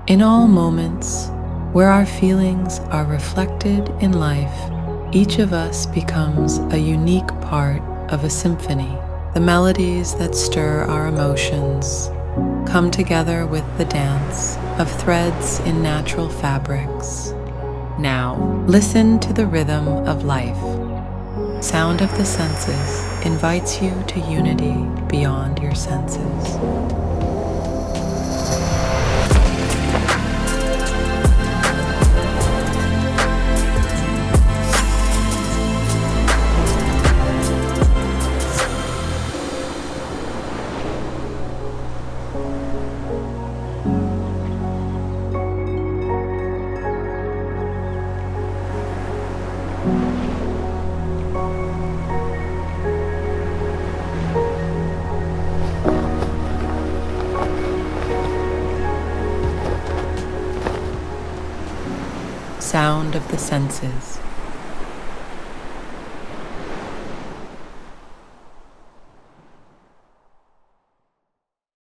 In all moments where our feelings are reflected in life, each of us becomes a unique part of a symphony. The melodies that stir our emotions come together with the dance of threads in natural fabrics. Now, listen to the rhythm of life. Sound of the senses invites you to unity beyond your senses. Sound of the senses.